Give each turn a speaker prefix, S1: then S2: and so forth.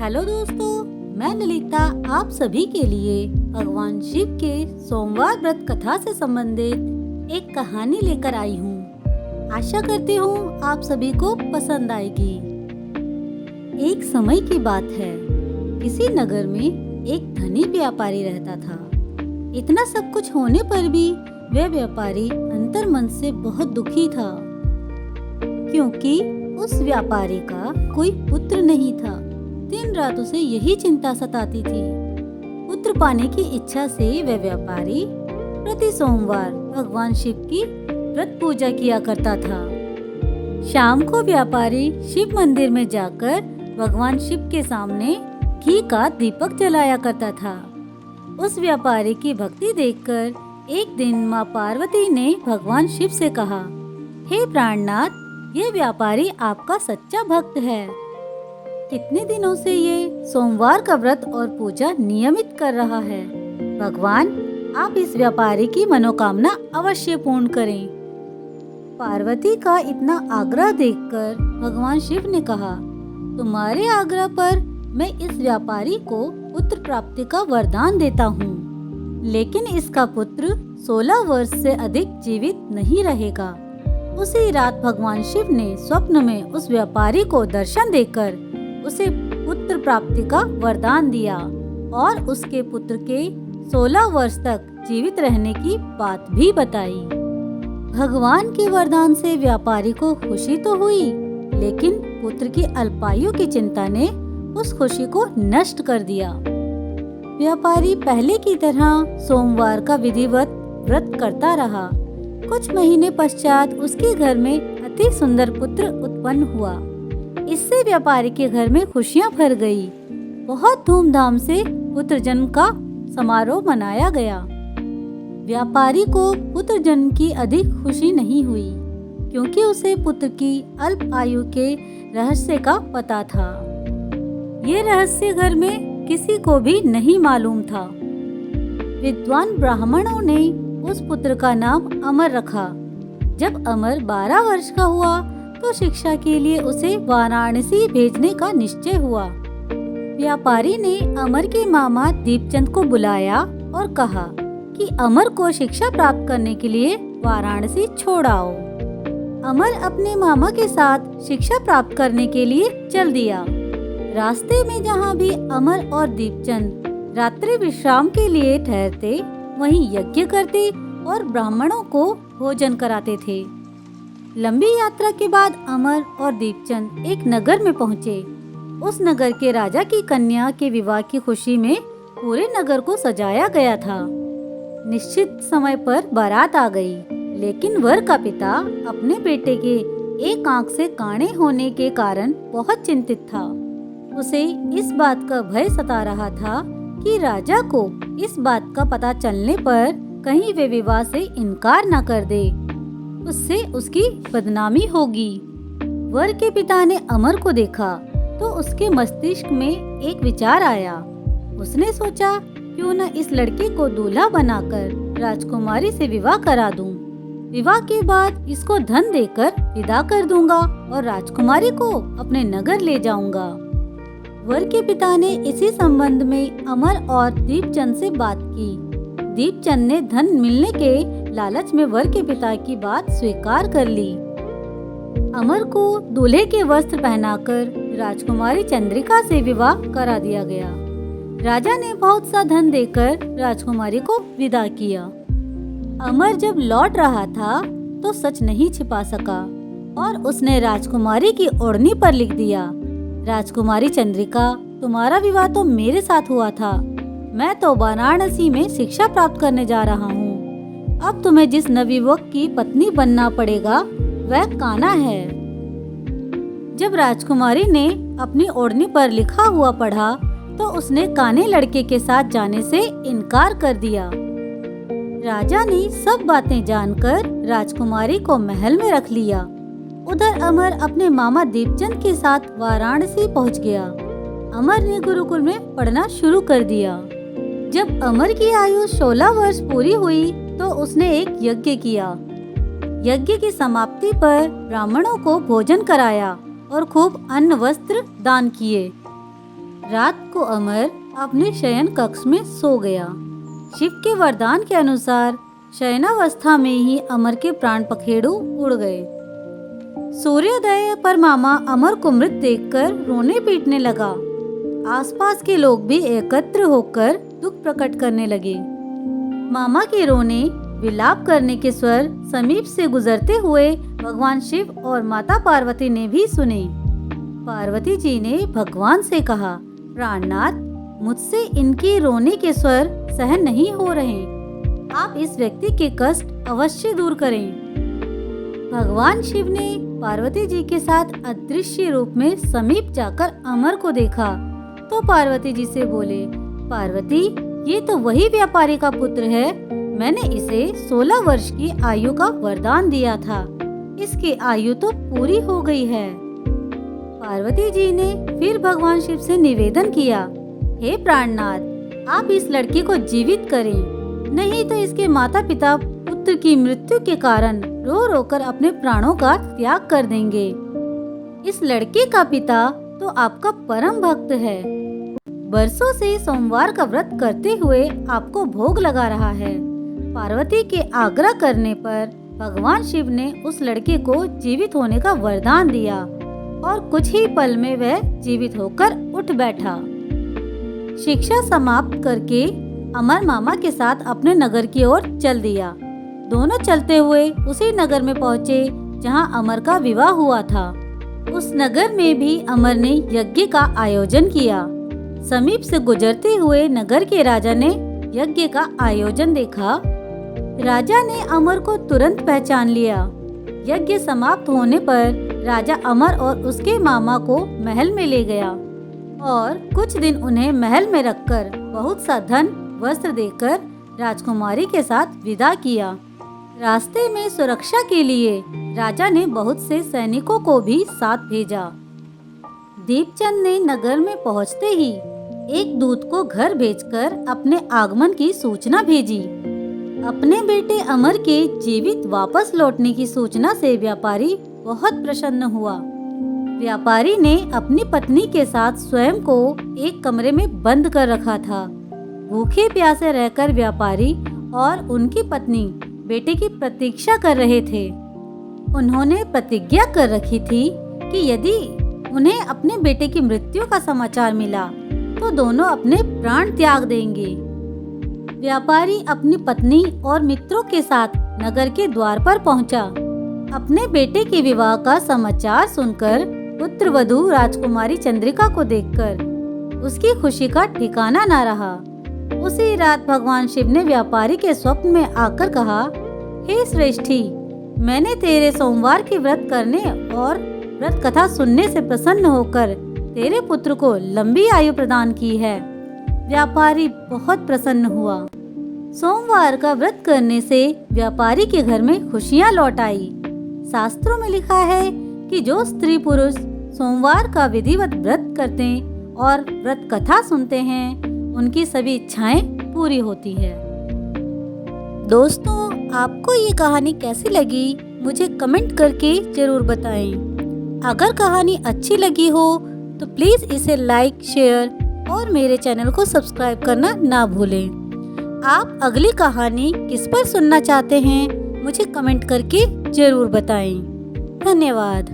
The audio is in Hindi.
S1: हेलो दोस्तों, मैं ललिता आप सभी के लिए भगवान शिव के सोमवार व्रत कथा से संबंधित एक कहानी लेकर आई हूँ। आशा करती हूँ आप सभी को पसंद आएगी। एक समय की बात है, किसी नगर में एक धनी व्यापारी रहता था। इतना सब कुछ होने पर भी वह व्यापारी अंतर्मन से बहुत दुखी था, क्योंकि उस व्यापारी का कोई पुत्र नहीं था। दिन रात उसे यही चिंता सताती थी। पुत्र पाने की इच्छा से वह व्यापारी प्रति सोमवार भगवान शिव की व्रत पूजा किया करता था। शाम को व्यापारी शिव मंदिर में जाकर भगवान शिव के सामने घी का दीपक जलाया करता था। उस व्यापारी की भक्ति देखकर एक दिन माँ पार्वती ने भगवान शिव से कहा, हे प्राणनाथ, ये व्यापारी आपका सच्चा भक्त है। कितने दिनों से ये सोमवार का व्रत और पूजा नियमित कर रहा है। भगवान, आप इस व्यापारी की मनोकामना अवश्य पूर्ण करें। पार्वती का इतना आग्रह देखकर भगवान शिव ने कहा, तुम्हारे आग्रह पर मैं इस व्यापारी को पुत्र प्राप्ति का वरदान देता हूँ, लेकिन इसका पुत्र 16 वर्ष से अधिक जीवित नहीं रहेगा। उसी रात भगवान शिव ने स्वप्न में उस व्यापारी को दर्शन देकर उसे पुत्र प्राप्ति का वरदान दिया और उसके पुत्र के 16 वर्ष तक जीवित रहने की बात भी बताई। भगवान के वरदान से व्यापारी को खुशी तो हुई, लेकिन पुत्र की अल्पायु की चिंता ने उस खुशी को नष्ट कर दिया। व्यापारी पहले की तरह सोमवार का विधिवत व्रत करता रहा। कुछ महीने पश्चात उसके घर में अति सुंदर पुत्र उत्पन्न हुआ। इससे व्यापारी के घर में खुशियां भर गई। बहुत धूमधाम से पुत्र जन्म का समारोह मनाया गया। व्यापारी को पुत्र जन्म की अधिक खुशी नहीं हुई, क्योंकि उसे पुत्र की अल्प आयु के रहस्य का पता था। ये रहस्य घर में किसी को भी नहीं मालूम था। विद्वान ब्राह्मणों ने उस पुत्र का नाम अमर रखा। जब अमर 12 वर्ष का हुआ तो शिक्षा के लिए उसे वाराणसी भेजने का निश्चय हुआ। व्यापारी ने अमर के मामा दीपचंद को बुलाया और कहा कि अमर को शिक्षा प्राप्त करने के लिए वाराणसी छोड़ आओ। अमर अपने मामा के साथ शिक्षा प्राप्त करने के लिए चल दिया। रास्ते में जहाँ भी अमर और दीपचंद रात्रि विश्राम के लिए ठहरते, वहीं यज्ञ करते और ब्राह्मणों को भोजन कराते थे। लंबी यात्रा के बाद अमर और दीपचंद एक नगर में पहुँचे। उस नगर के राजा की कन्या के विवाह की खुशी में पूरे नगर को सजाया गया था। निश्चित समय पर बारात आ गई, लेकिन वर का पिता अपने बेटे के एक आंख से काणे होने के कारण बहुत चिंतित था। उसे इस बात का भय सता रहा था कि राजा को इस बात का पता चलने पर कहीं वे विवाह से इनकार न कर दे, उससे उसकी बदनामी होगी। वर के पिता ने अमर को देखा तो उसके मस्तिष्क में एक विचार आया। उसने सोचा, क्यों न इस लड़के को दूल्हा बनाकर राजकुमारी से विवाह करा दूं। विवाह के बाद इसको धन देकर विदा कर दूंगा और राजकुमारी को अपने नगर ले जाऊंगा। वर के पिता ने इसी संबंध में अमर और दीपचंद से बात की। दीपचंद ने धन मिलने के लालच में वर के पिता की बात स्वीकार कर ली। अमर को दूल्हे के वस्त्र पहनाकर राजकुमारी चंद्रिका से विवाह करा दिया गया। राजा ने बहुत सा धन देकर राजकुमारी को विदा किया। अमर जब लौट रहा था तो सच नहीं छिपा सका और उसने राजकुमारी की ओढ़नी पर लिख दिया, राजकुमारी चंद्रिका, तुम्हारा विवाह तो मेरे साथ हुआ था। मैं तो वाराणसी में शिक्षा प्राप्त करने जा रहा हूँ। अब तुम्हें जिस नवयुवक की पत्नी बनना पड़ेगा वह कान्हा है। जब राजकुमारी ने अपनी ओढ़नी पर लिखा हुआ पढ़ा तो उसने कान्हे लड़के के साथ जाने से इनकार कर दिया। राजा ने सब बातें जानकर राजकुमारी को महल में रख लिया। उधर अमर अपने मामा दीपचंद के साथ वाराणसी पहुंच गया। अमर ने गुरुकुल में पढ़ना शुरू कर दिया। जब अमर की आयु 16 वर्ष पूरी हुई तो उसने एक यज्ञ किया। यज्ञ की समाप्ति पर ब्राह्मणों को भोजन कराया और खूब अन्न वस्त्र दान किए। रात को अमर अपने शयन कक्ष में सो गया। शिव के वरदान के अनुसार शयनावस्था में ही अमर के प्राण पखेरु उड़ गए। सूर्योदय पर मामा अमर को मृत देखकर रोने पीटने लगा। आसपास के लोग भी एकत्र होकर दुख प्रकट करने लगे। मामा के रोने विलाप करने के स्वर समीप से गुजरते हुए भगवान शिव और माता पार्वती ने भी सुने। पार्वती जी ने भगवान से कहा, प्राणनाथ, मुझसे इनके रोने के स्वर सहन नहीं हो रहे। आप इस व्यक्ति के कष्ट अवश्य दूर करें। भगवान शिव ने पार्वती जी के साथ अदृश्य रूप में समीप जाकर अमर को देखा तो पार्वती जी से बोले, पार्वती, ये तो वही व्यापारी का पुत्र है। मैंने इसे 16 वर्ष की आयु का वरदान दिया था। इसकी आयु तो पूरी हो गई है। पार्वती जी ने फिर भगवान शिव से निवेदन किया, हे प्राणनाथ, आप इस लड़के को जीवित करें, नहीं तो इसके माता पिता पुत्र की मृत्यु के कारण रो रो कर अपने प्राणों का त्याग कर देंगे। इस लड़के का पिता तो आपका परम भक्त है, बरसों से सोमवार का व्रत करते हुए आपको भोग लगा रहा है। पार्वती के आग्रह करने पर भगवान शिव ने उस लड़के को जीवित होने का वरदान दिया और कुछ ही पल में वह जीवित होकर उठ बैठा। शिक्षा समाप्त करके अमर मामा के साथ अपने नगर की ओर चल दिया। दोनों चलते हुए उसी नगर में पहुँचे जहाँ अमर का विवाह हुआ था। उस नगर में भी अमर ने यज्ञ का आयोजन किया। समीप से गुजरते हुए नगर के राजा ने यज्ञ का आयोजन देखा। राजा ने अमर को तुरंत पहचान लिया। यज्ञ समाप्त होने पर राजा अमर और उसके मामा को महल में ले गया और कुछ दिन उन्हें महल में रखकर बहुत सा धन वस्त्र देकर राजकुमारी के साथ विदा किया। रास्ते में सुरक्षा के लिए राजा ने बहुत से सैनिकों को भी साथ भेजा। दीपचंद ने नगर में पहुंचते ही एक दूत को घर भेजकर अपने आगमन की सूचना भेजी। अपने बेटे अमर के जीवित वापस लौटने की सूचना से व्यापारी बहुत प्रसन्न हुआ। व्यापारी ने अपनी पत्नी के साथ स्वयं को एक कमरे में बंद कर रखा था। भूखे प्यासे रहकर व्यापारी और उनकी पत्नी बेटे की प्रतीक्षा कर रहे थे। उन्होंने प्रतिज्ञा कर रखी थी कि यदि उन्हें अपने बेटे की मृत्यु का समाचार मिला तो दोनों अपने प्राण त्याग देंगे। व्यापारी अपनी पत्नी और मित्रों के साथ नगर के द्वार पर पहुंचा। अपने बेटे के विवाह का समाचार सुनकर पुत्र वधू राजकुमारी चंद्रिका को देखकर उसकी खुशी का ठिकाना न रहा। उसी रात भगवान शिव ने व्यापारी के स्वप्न में आकर कहा, हे श्रेष्ठी, मैंने तेरे सोमवार के व्रत करने और व्रत कथा सुनने से प्रसन्न होकर तेरे पुत्र को लंबी आयु प्रदान की है। व्यापारी बहुत प्रसन्न हुआ। सोमवार का व्रत करने से व्यापारी के घर में खुशियां लौट आई। शास्त्रों में लिखा है कि जो स्त्री पुरुष सोमवार का विधिवत व्रत करते और व्रत कथा सुनते हैं, उनकी सभी इच्छाएं पूरी होती है। दोस्तों, आपको ये कहानी कैसी लगी मुझे कमेंट करके जरूर बताएं। अगर कहानी अच्छी लगी हो तो प्लीज इसे लाइक, शेयर और मेरे चैनल को सब्सक्राइब करना ना भूलें। आप अगली कहानी किस पर सुनना चाहते हैं मुझे कमेंट करके जरूर बताएं। धन्यवाद।